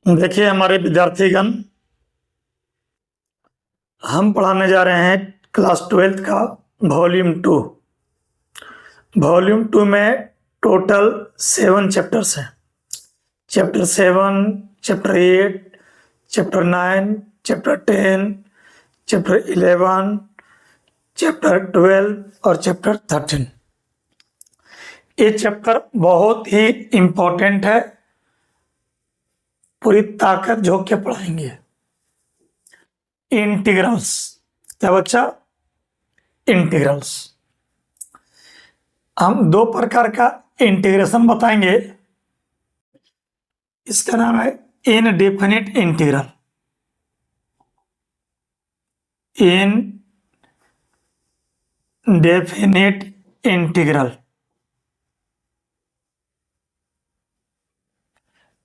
देखिए हमारे विद्यार्थीगण, हम पढ़ाने जा रहे हैं क्लास 12th का वॉल्यूम 2। वॉल्यूम 2 में टोटल 7 चैप्टर्स हैं। Chapter 7, chapter 8, chapter 9, chapter 10, chapter 11, chapter 12 और चैप्टर 13। ये चैप्टर बहुत ही इम्पोर्टेंट है, पूरी ताकत झोंक के पढ़ाएंगे। इंटीग्रल्स, क्या बच्चा? इंटीग्रल्स। हम 2 प्रकार का इंटीग्रेशन बताएंगे। इसका नाम है indefinite integral. Indefinite integral,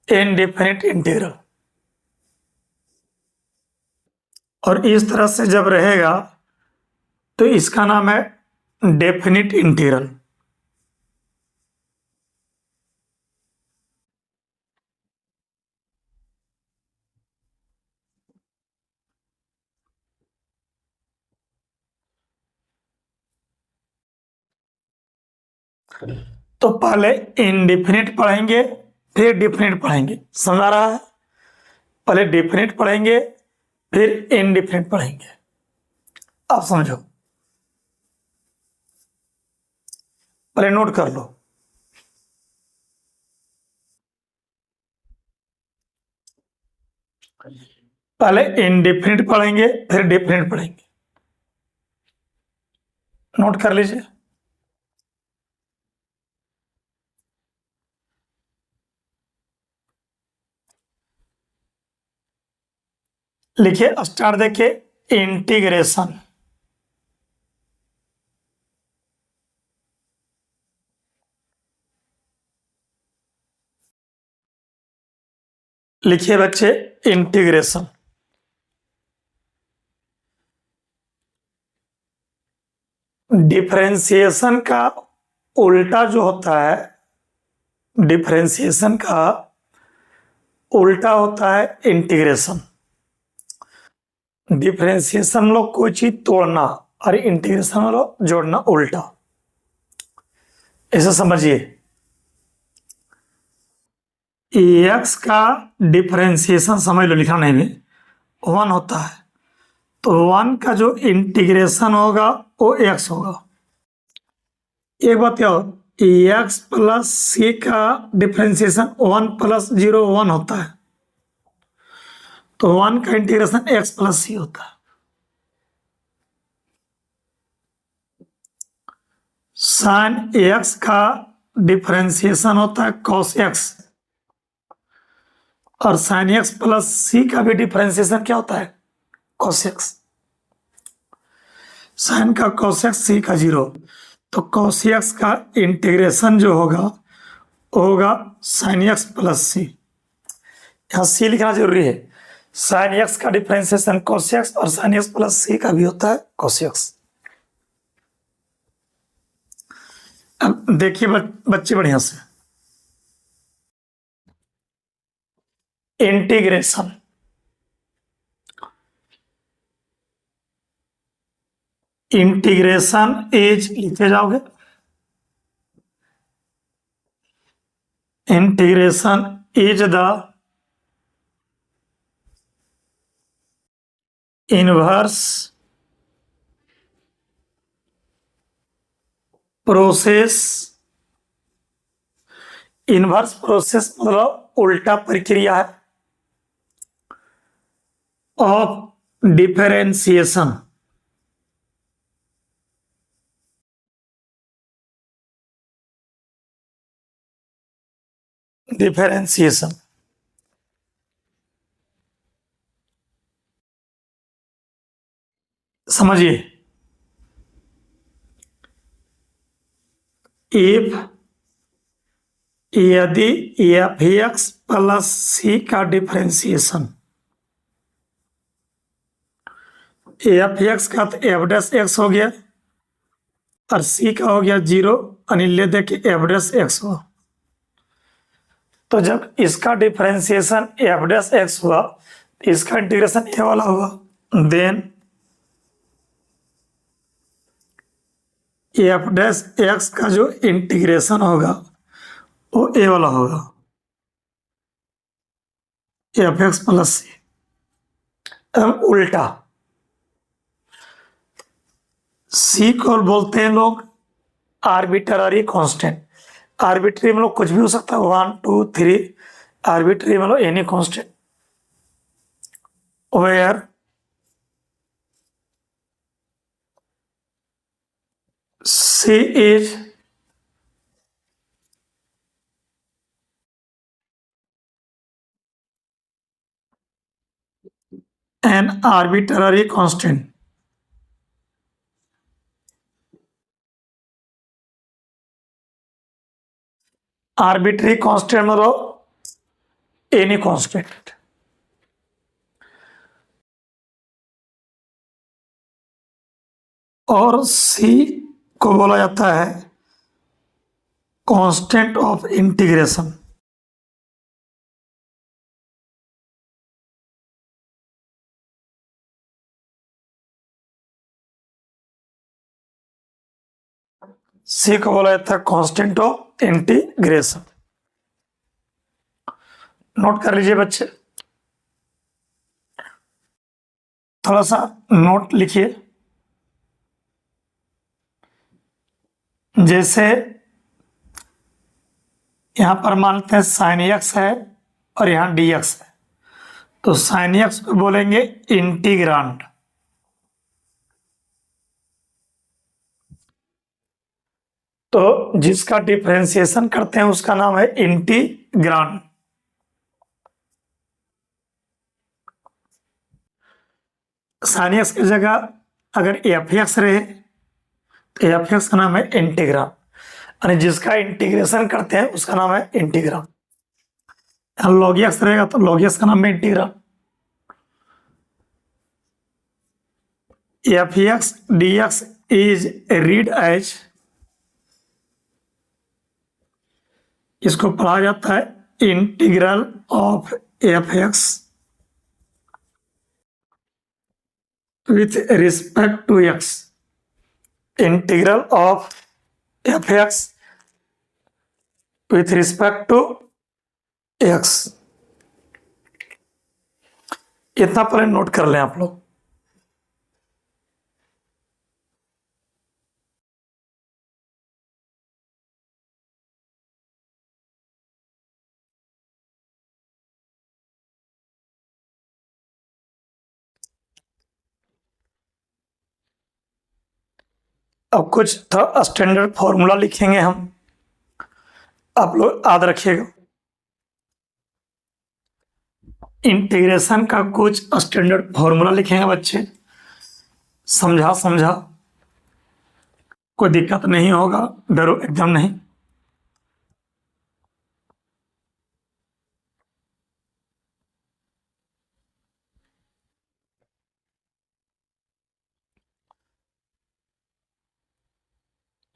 indefinite integral. और इस तरह से जब रहेगा तो इसका नाम है डेफिनिट इंटीग्रल। तो पहले इनडेफिनिट पढ़ेंगे, फिर डेफिनिट पढ़ेंगे। समझ आ रहा है? पहले डेफिनिट पढ़ेंगे, फिर इनडेफिनिट पढ़ेंगे। आप समझो, पहले नोट कर लो। पहले इनडेफिनिट पढ़ेंगे, फिर डेफिनिट पढ़ेंगे। नोट कर लीजिए। लिखिए, स्टार्ट। देखिए, इंटीग्रेशन। लिखिए बच्चे, इंटीग्रेशन। डिफरेंशिएशन का उल्टा जो होता है, डिफरेंशिएशन का उल्टा होता है इंटीग्रेशन। डिफरेंशिएशन लोग कोई चीज तोड़ना और इंटीग्रेशन लोग जोड़ना, उल्टा। ऐसा समझिए, एक्स का डिफरेंशिएशन समझ लो, लिखना नहीं में 1 होता है, तो 1 का जो इंटीग्रेशन होगा वो एक्स होगा। एक बात क्या हो, एक्स प्लस सी का डिफरेंशिएशन 1 प्लस 0 1 होता है, तो 1 का इंटीग्रेशन एक्स प्लस सी होता है। साइन एक्स का डिफरेंशिएशन होता है कॉस एक्स, और साइन एक्स प्लस सी का भी डिफरेंशिएशन क्या होता है? Cos x. साइन का कॉस एक्स, सी का 0, तो कॉस एक्स का इंटीग्रेशन जो होगा होगा साइन एक्स प्लस सी। यहां सी लिखना जरूरी है। साइन एक्स का डिफरेंशिएशन कॉस एक्स और साइन एक्स प्लस सी का भी होता है कॉस एक्स। अब देखिए बच्चे बढ़िया से, इंटीग्रेशन। इंटीग्रेशन इज, लिखे जाओगे, integration is the inverse process. Inverse process मतलब उल्टा प्रक्रिया है ऑफ डिफरेंशिएशन। डिफरेंशिएशन समझिए, इफ यदि एफ एक्स प्लस सी का डिफरेंशिएशन, एफ एक्स का तो एफ डैश एक्स हो गया और सी का हो गया 0, अनिल दे के एफ डैश एक्स हो, तो जब इसका डिफरेंशिएशन एफ डैश एक्स हुआ तो इसका इंटीग्रेशन ए वाला होगा, देन एफ डैश एक्स का जो इंटीग्रेशन होगा वो ए वाला होगा, एफ एक्स प्लस सी। उल्टा सी को बोलते हैं लोग आर्बिट्ररी कांस्टेंट। आर्बिट्री में लोग कुछ भी हो सकता है, 1 2 3, आर्बिट्री में लोग any constant where C is an arbitrary constant. Arbitrary constant मतलब एनी कांस्टेंट। और सी को बोला जाता है कांस्टेंट ऑफ इंटीग्रेशन। सी को बोला जाता है कांस्टेंट ऑफ इंटीग्रेशन। नोट कर लीजिए बच्चे, थोड़ा सा नोट लिखिए। जैसे यहां पर मानते हैं साइन एक्स है और यहां डी एक्स है, तो साइन एक्स को बोलेंगे इंटीग्रांड, तो जिसका डिफरेंशिएशन करते हैं उसका नाम है इंटीग्रांड। साइन एक्स की जगह अगर एफ एक्स रहे तो एफ एक्स का नाम है इंटीग्रांड, यानी जिसका इंटीग्रेशन करते हैं उसका नाम है इंटीग्रांड। लॉग एक्स रहेगा तो लॉग एक्स का नाम है integrand. F x d x is read as, इसको पढ़ा जाता है integral of f x with respect to x. Integral of f x with respect to x, इतना पहले नोट कर लें आप लोग। अब कुछ था स्टैंडर्ड फॉर्मूला लिखेंगे हम, आप लोग याद रखिएगा। इंटीग्रेशन का कुछ स्टैंडर्ड फॉर्मूला लिखेंगे बच्चे, समझा समझा, कोई दिक्कत नहीं होगा, डरो एकदम नहीं।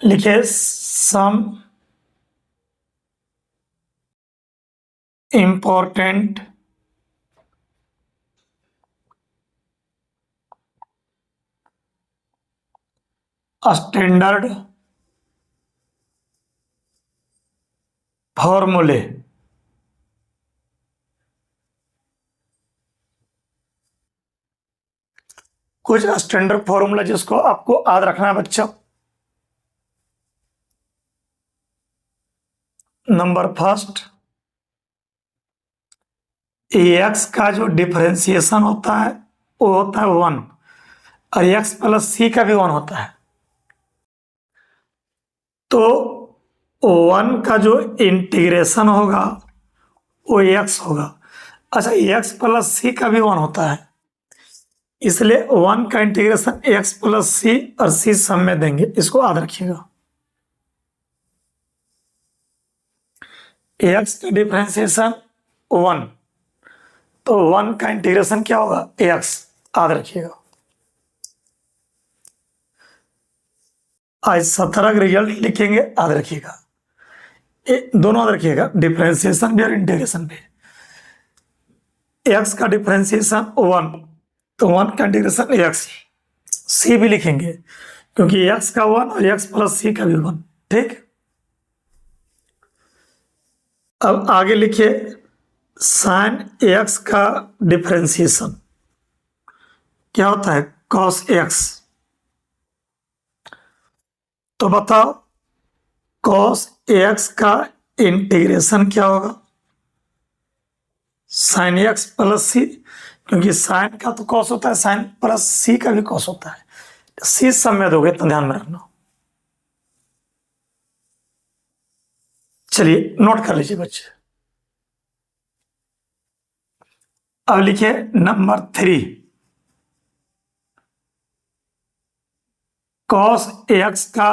लिखिए सम इम्पोर्टेंट स्टैंडर्ड फॉर्मूले। कुछ स्टैंडर्ड फॉर्मूला जिसको आपको याद रखना है बच्चों। नंबर फर्स्ट, एक्स का जो डिफरेंशिएशन होता है वो होता है 1, और एक्स प्लस सी का भी 1 होता है। तो 1 का जो इंटीग्रेशन होगा वो एक्स होगा। अच्छा, एक्स प्लस सी का भी 1 होता है, इसलिए 1 का इंटीग्रेशन एक्स प्लस सी और सी सम में देंगे, इसको याद रखिएगा। एक्स का डिफरेंशिएशन 1, तो 1 का इंटीग्रेशन क्या होगा, एक्स, याद रखिएगा। आज 17 का रिजल्ट लिखेंगे, याद रखिएगा। दोनों याद रखिएगा, डिफरेंशिएशन भी और इंटीग्रेशन भी। एक्स का डिफरेंशिएशन 1, तो 1 का इंटीग्रेशन एक्स। सी भी लिखेंगे क्योंकि एक्स का 1 और एक्स प्लस सी का भी 1। ठीक, अब आगे लिखिए साइन एक्स का डिफरेंशिएशन क्या होता है, कॉस एक्स। तो बताओ कॉस एक्स का इंटीग्रेशन क्या होगा, साइन एक्स प्लस सी, क्योंकि साइन का तो कॉस होता है, साइन प्लस सी का भी कॉस होता है। सी सब में दोगे तो ध्यान में रखना। चलिए नोट कर लीजिए बच्चे। अब लिखिए नंबर 3, कॉस एक्स का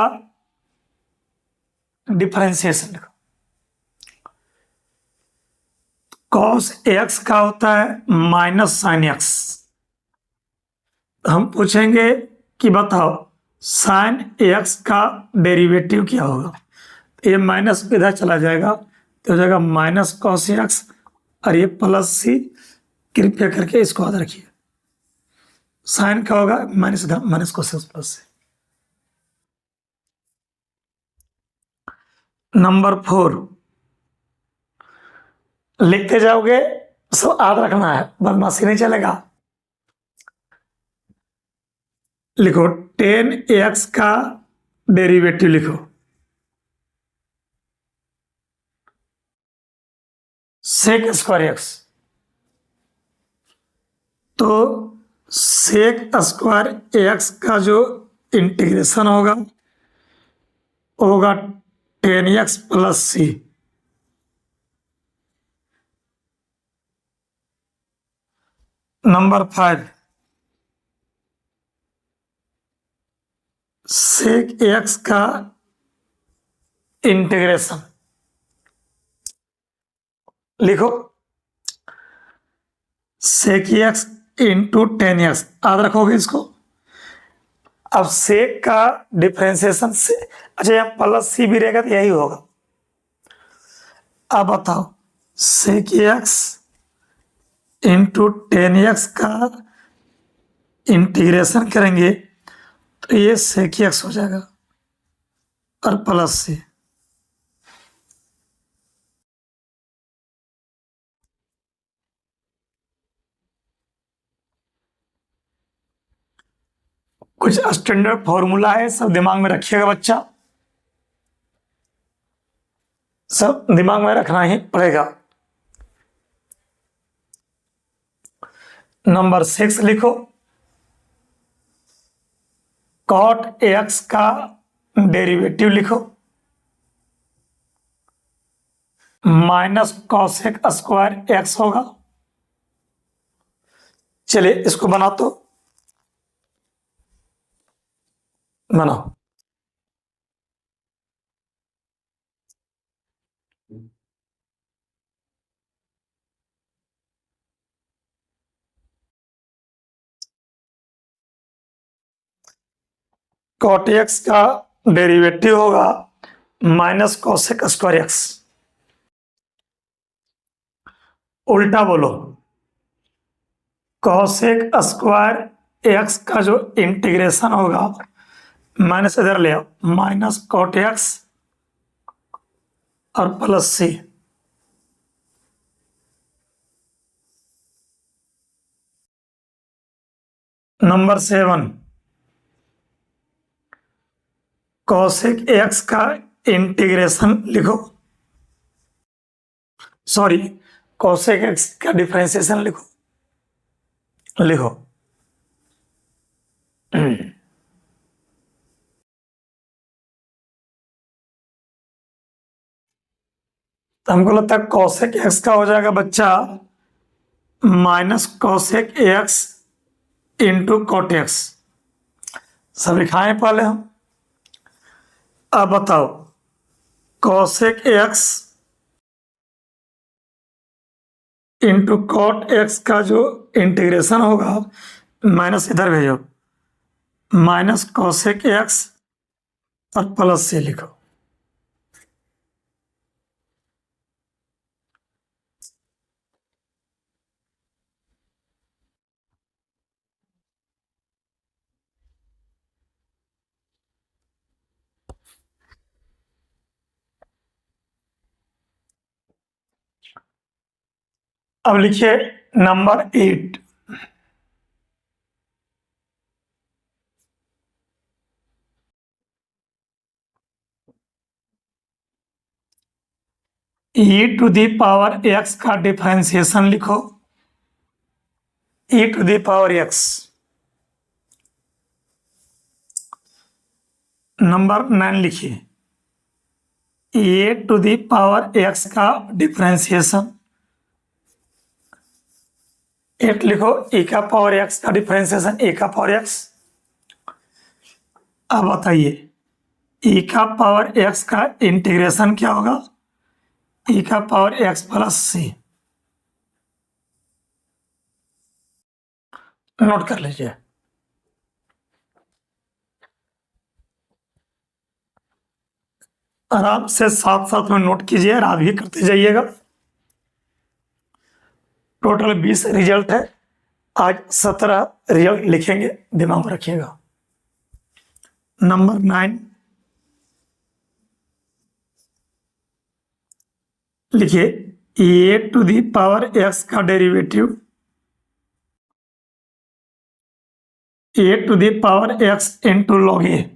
डिफरेंशिएशन लिखो। कॉस एक्स का होता है माइनस साइन एक्स। हम पूछेंगे कि बताओ साइन एक्स का डेरिवेटिव क्या होगा। ये माइनस इधर चला जाएगा तो हो जाएगा माइनस कॉस एक्स, और ये प्लस सी। कृपया करके इसको याद रखिए, साइन का होगा माइनस इधर, माइनस कॉस एक्स प्लस सी। नंबर 4 लिखते जाओगे, सब याद रखना है, बदमाशी नहीं चलेगा। लिखो 10x का डेरिवेटिव लिखो, सेक स्क्वायर एक्स। तो सेक स्क्वायर एक्स का जो इंटीग्रेशन होगा 10x प्लस सी। नंबर 5 सेक एक्स का इंटीग्रेशन लिखो, सेक एक्स इंटू 10x। याद रखोगे इसको। अब सेक का डिफरेंशिएशन से, अच्छा यहाँ प्लस सी भी रहेगा तो यही होगा। अब बताओ सेक एक्स इंटू 10x का इंटीग्रेशन करेंगे तो ये सेक एक्स हो जाएगा और प्लस सी। कुछ स्टैंडर्ड फॉर्मूला है, सब दिमाग में रखिएगा बच्चा, सब दिमाग में रखना ही पड़ेगा। नंबर 6 लिखो, कॉट एक्स का डेरिवेटिव लिखो, माइनस कॉसेक स्क्वायर एक्स होगा। चलिए इसको बना तो बनाओ। कॉट एक्स का डेरिवेटिव होगा माइनस कॉसेक स्क्वायर एक्स। उल्टा बोलो, कॉसेक स्क्वायर एक्स का जो इंटीग्रेशन होगा, माइनस इधर ले आओ, माइनस कॉट एक्स और प्लस सी। नंबर 7 कॉसेक एक्स का इंटीग्रेशन लिखो, सॉरी कॉसेक एक्स का डिफरेंशिएशन लिखो। लिखो तो हमको लगता है कॉसेक एक्स का हो जाएगा बच्चा minus cosec x into cot x. सब लिखाएं पहले हम। अब बताओ cosec x into cot x का जो इंटीग्रेशन होगा, माइनस इधर भेजो, माइनस कॉसेक एक्स और प्लस से लिखो। अब लिखिए नंबर 8। e⁻x का डिफरेंशिएशन लिखो। e⁻x। नंबर 9 लिखिए e⁻x का डिफरेंशिएशन। 8 लिखो e⁻x का डिफरेंशिएशन e⁻x। अब बताइए e⁻x का इंटीग्रेशन क्या होगा? e⁻x plus c। नोट कर लीजिए। आराम से साथ साथ में नोट कीजिए और आप भी करते जाइएगा। टोटल 20 रिजल्ट है, आज 17 रिजल्ट लिखेंगे, दिमाग में रखिएगा। नंबर 9 लिखिए e⁻x का डेरिवेटिव e⁻x इंटू लॉग ए।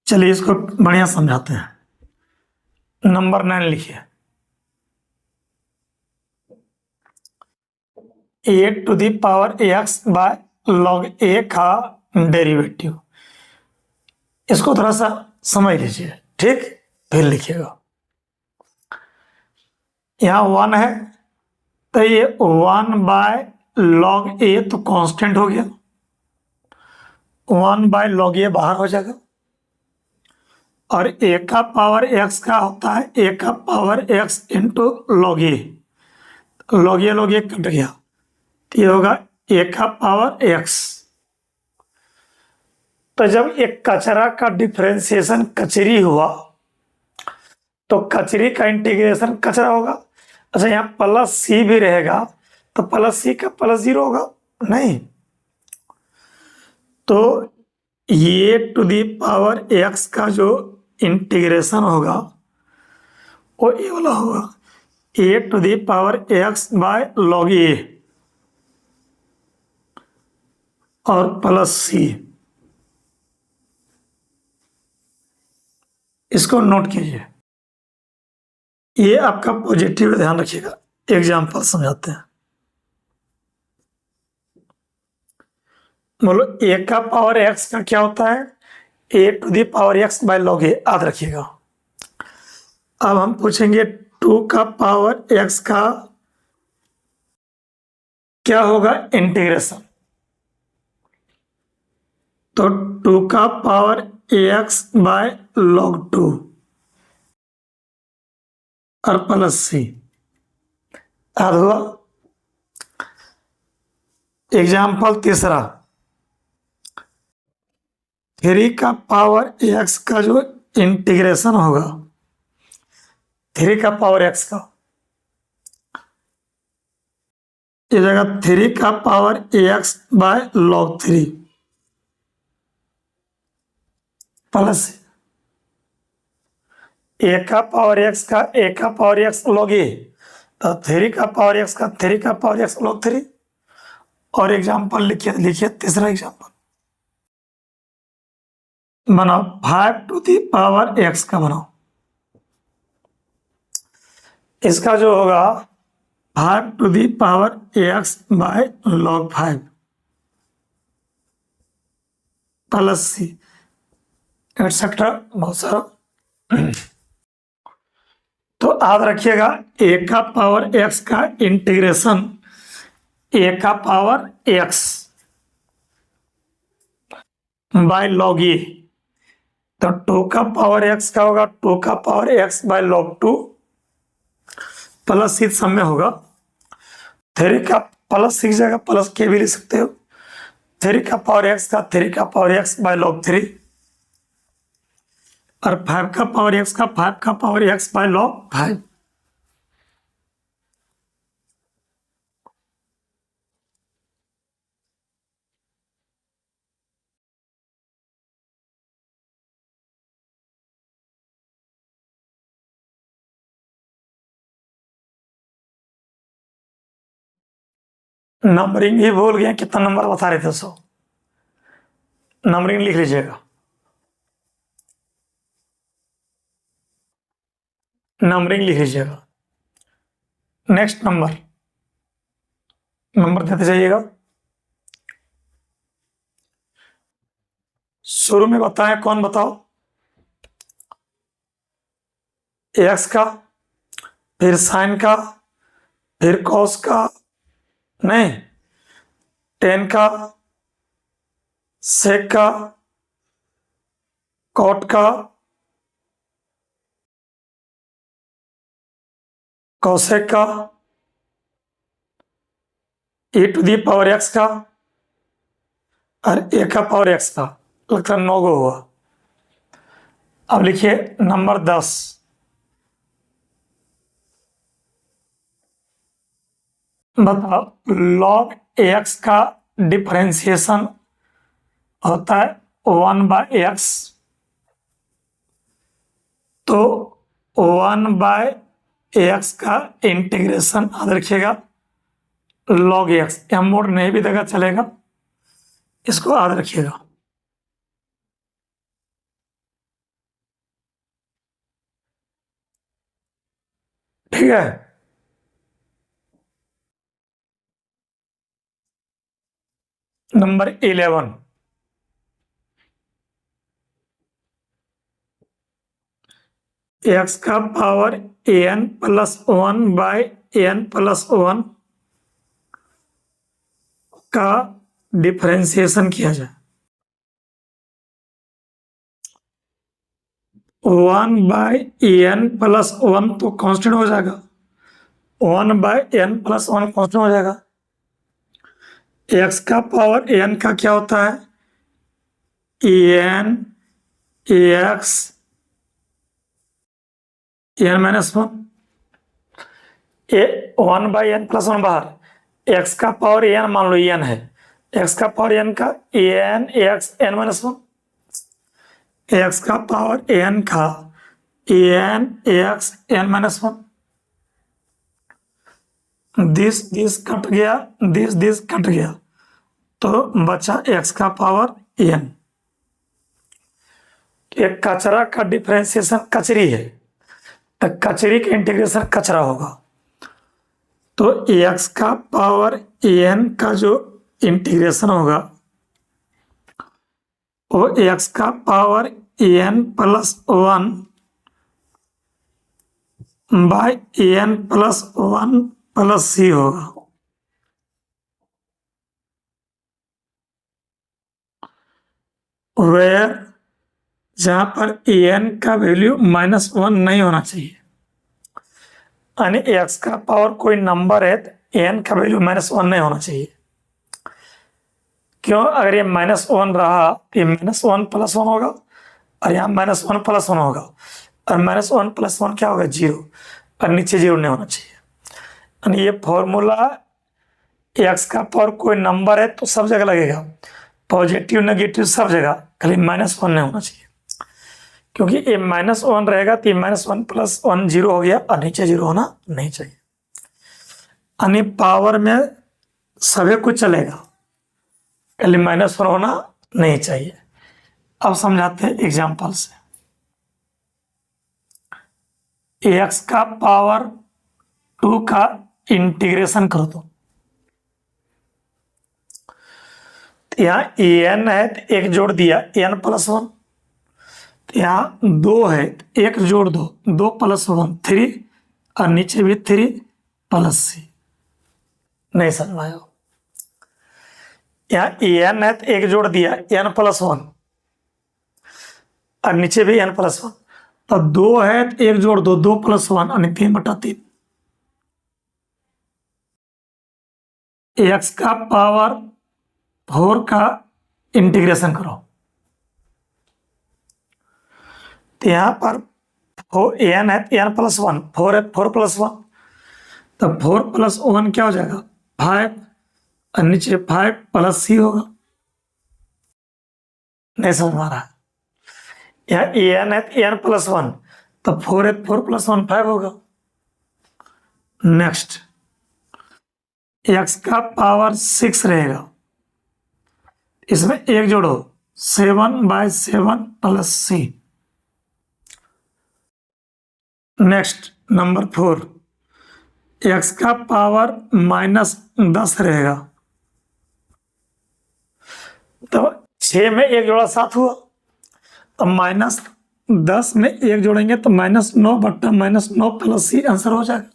चलिए इसको बढ़िया समझाते हैं। नंबर 9 लिखिए e⁻x बाय लॉग ए का डेरिवेटिव। इसको थोड़ा सा समझ लीजिए, ठीक, फिर लिखिएगा। यहाँ 1 है तो ये 1 बाय लॉग ए तो कांस्टेंट हो गया, 1 बाय लॉग ए बाहर हो जाएगा। और ए का पावर एक्स का होता है ए का पावर एक्स इंटू लॉग ए। लॉग ए कट गया तो ये होगा ए का पावर एक्स। तो जब एक कचरा का डिफरेंशिएशन कचरी हुआ तो कचरी का इंटीग्रेशन कचरा होगा। अच्छा यहाँ प्लस सी भी रहेगा तो प्लस सी का प्लस 0 होगा नहीं, तो e⁻x का जो इंटीग्रेशन होगा वो ये वाला होगा e⁻x बाय लॉग ए और प्लस सी। इसको नोट कीजिए, ये आपका पॉजिटिव, ध्यान रखिएगा। एग्जाम्पल समझाते हैं। बोलो ए का पावर एक्स का क्या होता है? e⁻x बाय लॉग ए, याद रखिएगा। अब हम पूछेंगे 2 का पावर एक्स का क्या होगा इंटीग्रेशन। तो 2 का पावर एक्स बाय लॉग 2 और प्लस सी, याद हुआ। एग्जाम्पल तीसरा 3 का पावर एक्स का जो इंटीग्रेशन होगा 3 का पावर एक्स का, ये जगह 3 का power x by log 3 plus A का पावर एक्स का ए का पावर एक्स लॉग ए, तो 3 का पावर एक्स का 3 का पावर एक्स लॉग 3। और एग्जाम्पल लिखिए तीसरा एग्जाम्पल बनाओ 5 टू दी पावर एक्स का बनाओ। इसका जो होगा 5 to the power x by log 5 plus C etcetera, बहुत सारा। तो याद रखिएगा ए का पावर एक्स का इंटीग्रेशन ए का power x by log a, तो 2 का पावर एक्स का होगा 2 का power x by log 2 plus 6 सब में होगा। 3 का प्लस 6 जगह प्लस के भी लिख सकते हो। 3 का पावर एक्स का 3 का पावर एक्स बाय लॉग 3 और 5 का पावर एक्स का 5 का power x by log 5। Numbering ही भूल गए, कितना नंबर बता रहे थे 100। नंबरिंग लिख लीजिएगा, नंबरिंग लिख लीजिएगा। नेक्स्ट नंबर देते जाइएगा। शुरू में बताएं, कौन बताओ? एक्स का, फिर साइन का, फिर कॉस का, नहीं, टेन का, सेक का, कॉट का, कॉसेक का, e to the power x का, और ए का पावर एक्स का। लगता है 9 गो हुआ। अब लिखिए नंबर 10। बताओ, log एक्स का डिफरेंशिएशन होता है 1/x, तो 1/x का इंटीग्रेशन याद रखिएगा log x। m मोड नहीं भी देगा चलेगा, इसको याद रखिएगा। ठीक है, नंबर 11। एक्स का पावर n+1/n+1 का डिफरेंशिएशन किया जाए। 1/n+1 तो कांस्टेंट हो जाएगा, 1/n+1 कांस्टेंट हो जाएगा। एक्स का पावर n का क्या होता है? n x n-1, 1/n+1 बाहर, एक्स का पावर n मान लो n है, एक्स का पावर n का n x n-1, एक्स का पावर n का n x n-1, this cut गया, दिस कट गया, तो बचा एक्स का पावर n। एक कचरा का डिफरेंशिएशन कचरी है, तो कचरी का इंटीग्रेशन कचरा होगा, तो एक्स का पावर n का जो इंटीग्रेशन होगा वो एक्स का power n+1 by n+1 plus c होगा। वेयर जहां पर n का वैल्यू -1 नहीं होना चाहिए, यानी एक्स का पावर कोई नंबर है तो n का वैल्यू -1 नहीं होना चाहिए। क्यों? अगर ये -1 रहा तो ये -1+1 होगा, और यहाँ -1+1 होगा, और -1+1 क्या होगा? 0, और नीचे 0 नहीं होना चाहिए। यानी ये फॉर्मूला एक्स का पावर कोई नंबर है तो सब जगह लगेगा, पॉजिटिव नेगेटिव सब जगह, खाली -1 नहीं होना चाहिए, क्योंकि ये -1 रहेगा तो ये -1+1 0 हो गया, और नीचे 0 होना नहीं चाहिए। यानी पावर में सभी कुछ चलेगा, खाली -1 होना नहीं चाहिए। अब समझाते हैं एग्जाम्पल से। एक्स का पावर 2 का इंटीग्रेशन कर दो, यहाँ n है तो 1 जोड़ दिया n+1, यहाँ 2 है तो 1 जोड़ दो, 2+1 3, और नीचे भी 3 + c। नहीं समझ आया? यहाँ n है तो 1 जोड़ दिया n+1, और नीचे भी n+1, तो 2 है तो 1 जोड़ दो, 2+1 यानी 3/3। एक्स का पावर 4 का इंटीग्रेशन करो, तो यहाँ पर n है n+1, 4 है 4+1, तो 4+1 क्या हो जाएगा? 5, और नीचे 5 + c होगा। नहीं समझ में आ रहा है? यहाँ n है n+1, तो 4 है 4+1 5 होगा। नेक्स्ट, एक्स का पावर 6 रहेगा, इसमें एक जोड़ो 7/7 प्लस सी। नेक्स्ट नंबर 4, एक्स का पावर -10 रहेगा, तो 6 में एक जोड़ा 7 हुआ, तो -10 में एक जोड़ेंगे तो -9/-9 प्लस सी आंसर हो जाएगा।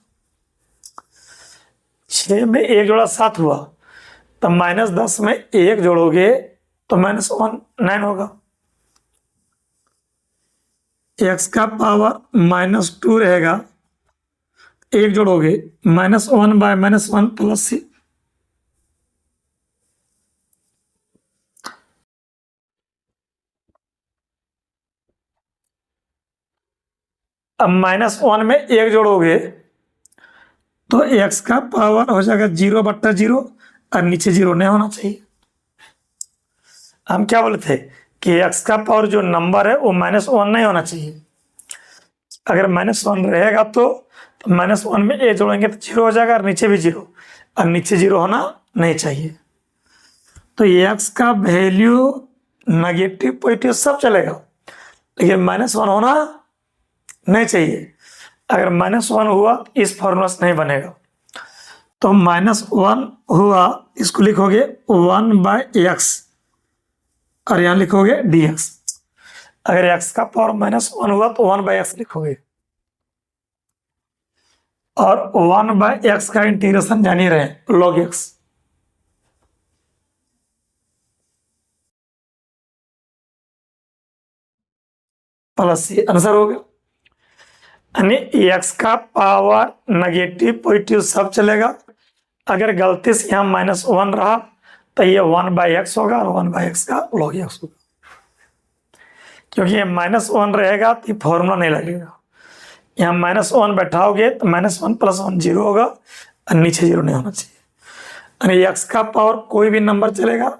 6 में एक जोड़ा 7 हुआ, तो -10 में एक जोड़ोगे तो -9 होगा। एक्स का पावर -2 रहेगा, एक जोड़ोगे -1/-1 प्लस सी। अब -1 में एक जोड़ोगे तो एक्स का पावर हो जाएगा 0/0 और नीचे 0 नहीं होना चाहिए। हम क्या बोले थे कि एक्स का पावर जो नंबर है वो -1 नहीं होना चाहिए। अगर -1 रहेगा तो -1 में ए जोड़ेंगे तो 0 हो जाएगा और नीचे भी 0, और नीचे 0 होना नहीं चाहिए। तो एक्स का वैल्यू नेगेटिव पॉजिटिव सब चलेगा, लेकिन -1 होना नहीं चाहिए। अगर -1 हुआ तो इस फॉर्मूला से नहीं बनेगा। तो -1 हुआ, इसको लिखोगे 1/x और यहाँ लिखोगे dx। अगर x का पावर -1 हुआ तो 1/x लिखोगे, और 1/x का इंटीग्रेशन जान ही रहे, log x। Plus C answer हो गया। यानी एक्स का पावर नेगेटिव पॉजिटिव सब चलेगा। अगर गलती से यहाँ -1 रहा तो ये 1/x होगा और 1/x का log x होगा, क्योंकि ये -1 रहेगा तो फॉर्मूला नहीं लगेगा। यहाँ -1 बैठाओगे तो -1 + 1 0 होगा और नीचे 0 नहीं होना चाहिए। यानी एक्स का पावर कोई भी नंबर चलेगा,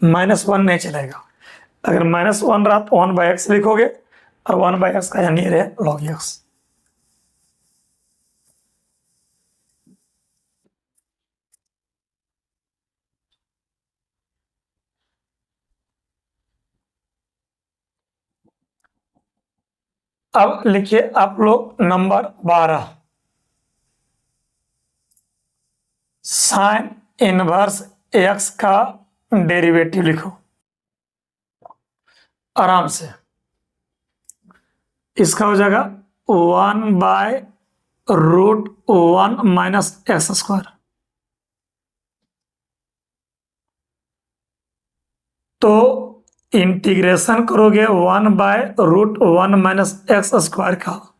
-1 नहीं चलेगा। अगर -1 रहा तो 1/x लिखोगे और 1/x का यानी रहे log x। अब लिखिए आप लोग नंबर 12, साइन इनवर्स एक्स का डेरिवेटिव लिखो आराम से। इसका हो जाएगा 1/√1 - x²। तो इंटीग्रेशन करोगे 1/√1 - x² का,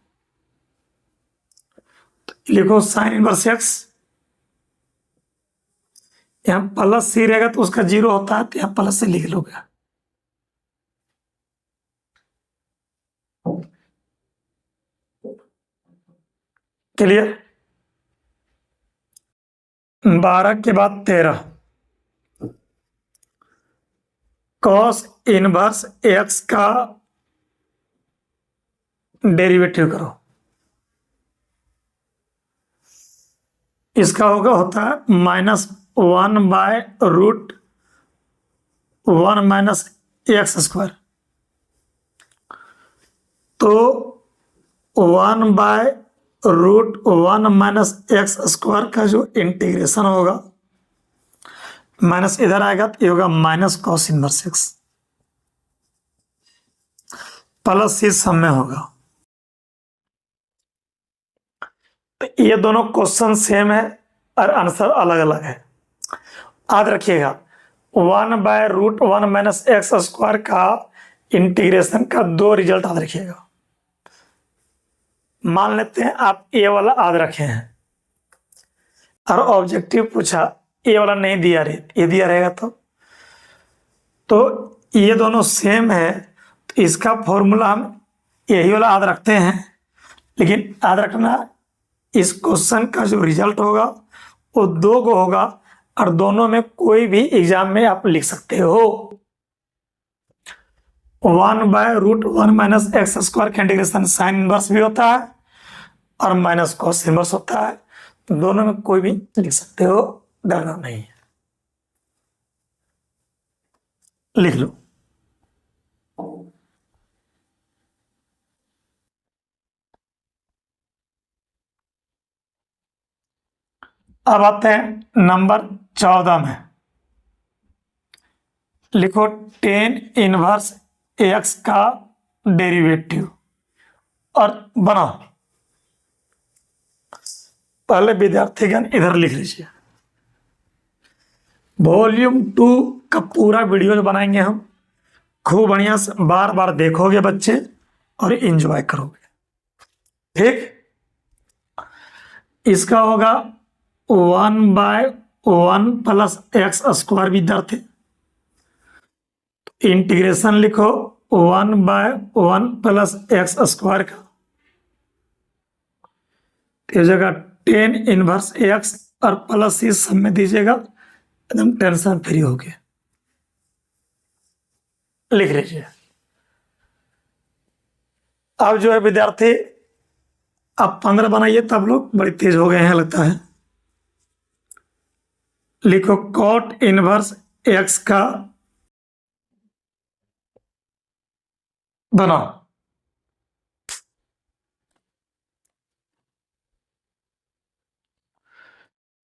लिखो साइन इनवर्स एक्स। यहाँ प्लस सी रहेगा तो उसका 0 होता है, तो यहाँ प्लस से लिख लोगे। क्लियर? 12 के बाद 13, कॉस इनवर्स एक्स का डेरिवेटिव करो। इसका होता है -1/√1 - x²। तो 1/√1 - x² का जो इंटीग्रेशन होगा, माइनस इधर आएगा तो ये होगा -cos इनवर्स x प्लस सी सब में होगा। तो ये दोनों क्वेश्चन सेम है और आंसर अलग अलग है। याद रखिएगा 1/√1 - x² का इंटीग्रेशन का 2 रिजल्ट याद रखिएगा। मान लेते हैं आप ए वाला याद रखे हैं और ऑब्जेक्टिव पूछा, ए वाला नहीं दिया रहे, ये दिया रहेगा तो ये दोनों सेम है, तो इसका फॉर्मूला हम यही वाला याद रखते हैं। लेकिन याद रखना इस क्वेश्चन का जो रिजल्ट होगा वो 2 गो होगा और दोनों में कोई भी एग्जाम में आप लिख सकते हो। 1/√1 - x² का इंटीग्रेशन साइन इनवर्स भी होता है और -cos इनवर्स होता है, दोनों में कोई भी लिख सकते हो। डरना नहीं है। लिख लो। अब आते हैं नंबर 14 में। लिखो 10 इनवर्स x का डेरिवेटिव और बनाओ। पहले विद्यार्थीगण इधर लिख लीजिए। वॉल्यूम 2 का पूरा वीडियो जो बनाएंगे हम, खूब बढ़िया से बार बार देखोगे बच्चे और एंजॉय करोगे। ठीक, इसका होगा 1/1 प्लस एक्स स्क्वायर विद्यार्थी। इंटीग्रेशन लिखो 1/1 प्लस एक्स स्क्वायर का, इस जगह 10 इनवर्स एक्स और प्लस इस सब में दीजिएगा, एकदम टेंशन फ्री हो गए। लिख लीजिए। अब जो है विद्यार्थी, अब 15 बनाइए, तब लोग बड़ी तेज हो गए हैं लगता है। लिखो कॉट इनवर्स एक्स का बनाओ।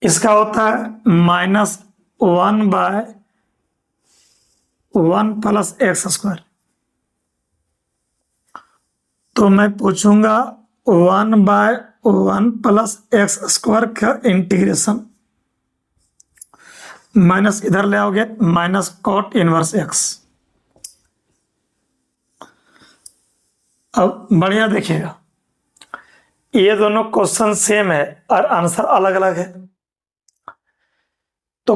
इसका होता है -1/1 प्लस एक्स स्क्वायर। तो मैं पूछूंगा 1/1 प्लस एक्स स्क्वायर का इंटीग्रेशन, माइनस इधर ले आओगे, माइनस कॉट इनवर्स एक्स। अब बढ़िया देखिएगा, ये दोनों क्वेश्चन सेम है और आंसर अलग अलग है। तो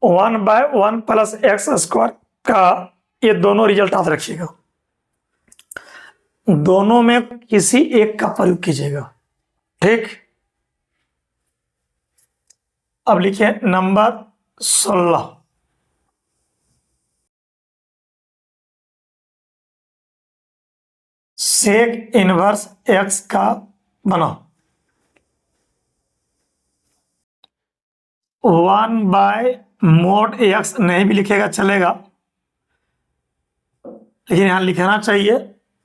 1/1 प्लस एक्स स्क्वायर का ये दोनों रिजल्ट याद रखिएगा, दोनों में किसी एक का प्रयोग कीजिएगा। ठीक, अब लिखिए नंबर 16। सेक इनवर्स एक्स का बनाओ। 1/mod x नहीं भी लिखेगा चलेगा, लेकिन यहां लिखना चाहिए,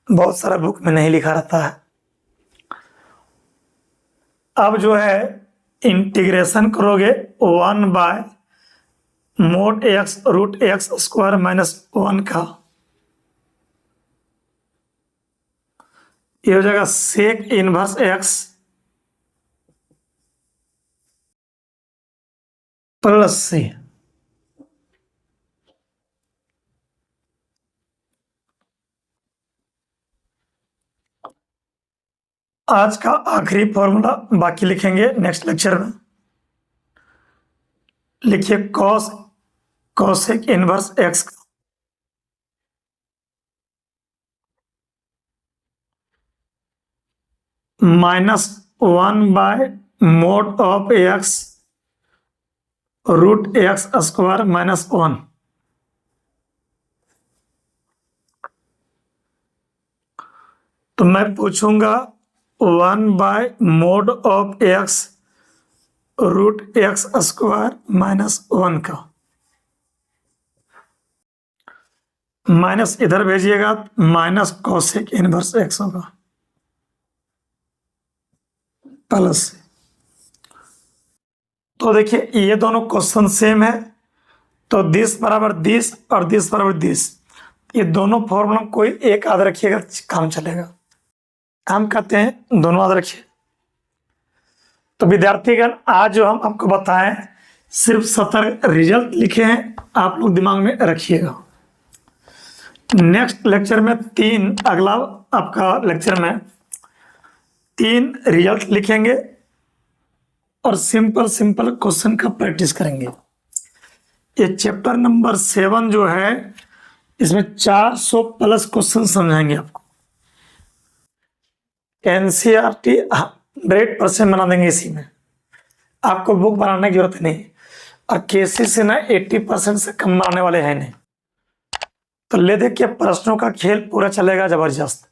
बहुत सारा बुक में नहीं लिखा रहता है। अब जो है इंटीग्रेशन करोगे 1/mod x root x square minus 1 का, ये हो जाएगा sec inverse x plus C. आज का आखिरी फॉर्मूला बाकी लिखेंगे नेक्स्ट लेक्चर में। लिखिए कॉसेक इनवर्स एक्स का -1/mod of x root x square minus 1। तो मैं पूछूंगा 1/mod of x root x square minus 1 का, माइनस इधर भेजिएगा, माइनस कॉसेक इनवर्स एक्स होगा प्लस। तो देखिए ये दोनों क्वेश्चन सेम है, तो 10 बराबर 10 और 10 बराबर 10, ये दोनों फॉर्मूला कोई एक याद रखिएगा, काम चलेगा। हम कहते हैं दोनों याद रखिए। तो विद्यार्थीगण, आज जो हम आपको बताएं सिर्फ 70 रिजल्ट लिखे हैं, आप लोग दिमाग में रखिएगा। नेक्स्ट लेक्चर में अगला आपका लेक्चर में 3 रिजल्ट लिखेंगे और सिंपल क्वेश्चन का प्रैक्टिस करेंगे। ये चैप्टर नंबर 7 जो है, इसमें 400 प्लस क्वेश्चन समझाएंगे आपको। एनसीईआरटी 100% बना देंगे, इसी में आपको बुक बनाने की जरूरत नहीं, और केसी से ना 80% से कम बनाने वाले हैं नहीं। तो ले देखिए, प्रश्नों का खेल पूरा चलेगा जबरदस्त।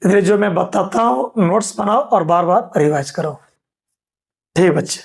जो मैं बताता हूँ नोट्स बनाओ और बार बार रिवाइज करो। ठीक बच्चे।